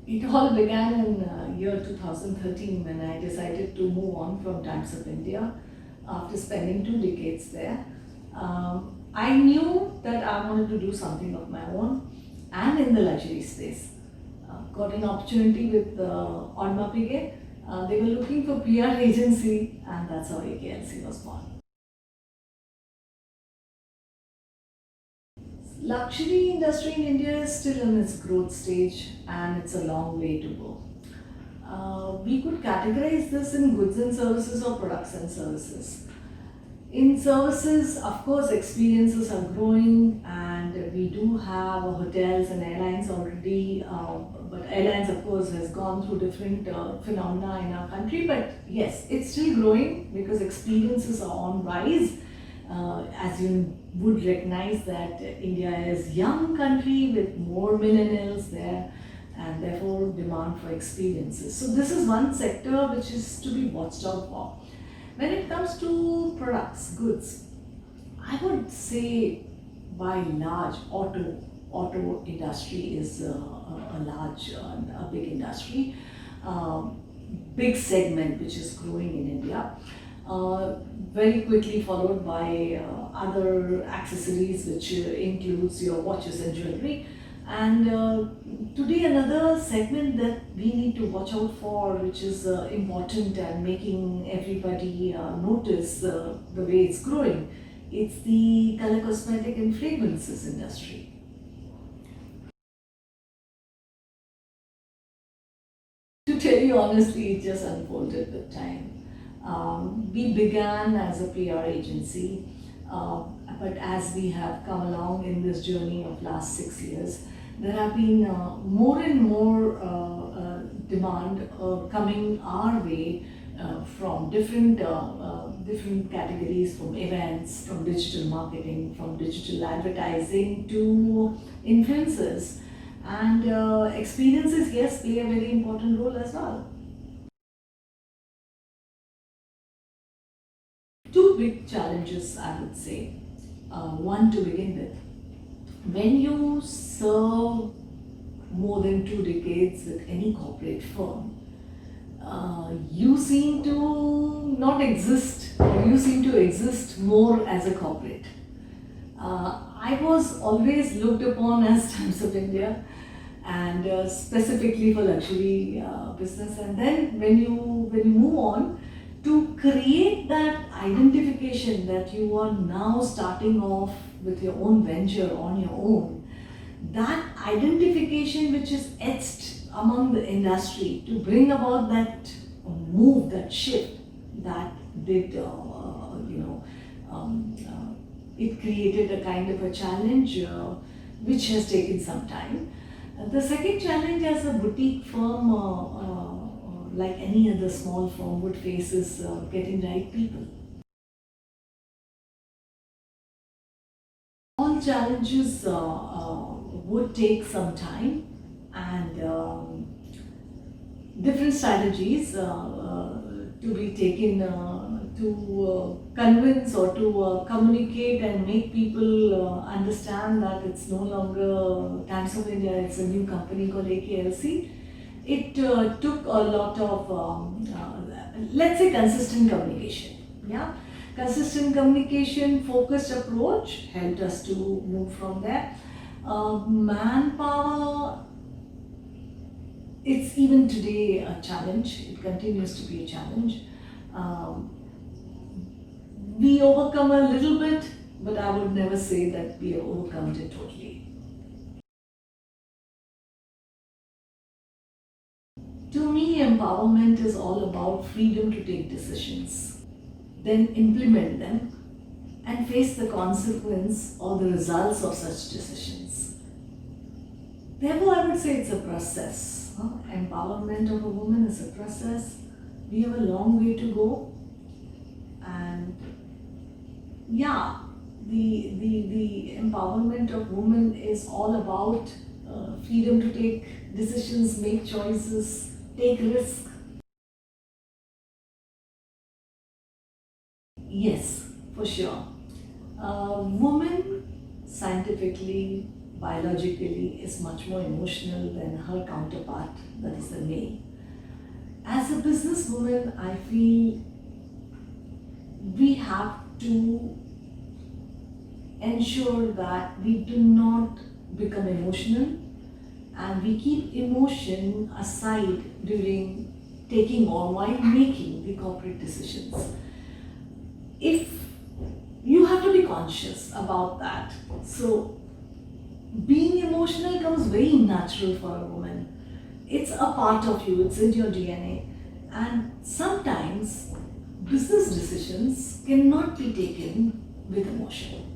It all began in year 2013 when I decided to move on from Times of India after spending 2 decades there. I knew that I wanted to do something of my own and in the luxury space. Got an opportunity with Orma Piguet. They were looking for PR agency, and that's how AKLC was born. Luxury industry in India is still in its growth stage and it's a long way to go. We could categorize this in goods and services or products and services. In services, of course, experiences are growing and we do have hotels and airlines already, but airlines, of course, has gone through different phenomena in our country. But yes, it's still growing because experiences are on rise. As you would recognize that India is a young country with more millennials there and therefore demand for experiences. So this is one sector which is to be watched out for. When it comes to products, goods, I would say by and large auto industry is a large, a big industry, big segment which is growing in India. Very quickly followed by other accessories which includes your watches and jewelry. And today another segment that we need to watch out for, which is important and making everybody notice the way it's growing, it's the color cosmetic and fragrances industry. To tell you honestly, it just unfolded with time. We began as a PR agency, but as we have come along in this journey of last 6 years, there have been more and more demand coming our way from different categories, from events, from digital marketing, from digital advertising to influencers. And experiences, yes, play a very important role as well. Two big challenges, I would say. One to begin with. When you serve more than 2 decades with any corporate firm, you seem to not exist, or you seem to exist more as a corporate. I was always looked upon as Times of India and specifically for luxury business. And then when you move on to create that identification that you are now starting off with your own venture on your own, that identification which is etched among the industry to bring about that move, that shift, that did it created a kind of a challenge which has taken some time. The second challenge as a boutique firm, like any other small firm would face, is getting right people. All challenges would take some time and different strategies to be taken to convince or to communicate and make people understand that it's no longer Times of India, it's a new company called AKLC. It took a lot of, let's say, consistent communication. Yeah, consistent communication, focused approach helped us to move from there. Manpower, it's even today a challenge. It continues to be a challenge. We overcome a little bit, but I would never say that we have overcome it totally. To me, empowerment is all about freedom to take decisions, then implement them, and face the consequence or the results of such decisions. Therefore, I would say it's a process. Empowerment of a woman is a process. We have a long way to go, and yeah, the empowerment of women is all about freedom to take decisions, make choices, take risks. Yes, for sure. Women, scientifically, biologically is much more emotional than her counterpart, that is the male. As a businesswoman, I feel we have to ensure that we do not become emotional and we keep emotion aside during taking or while making the corporate decisions. If you have to be conscious about that. So being emotional comes very natural for a woman. It's a part of you, it's in your DNA. And sometimes business decisions cannot be taken with emotion.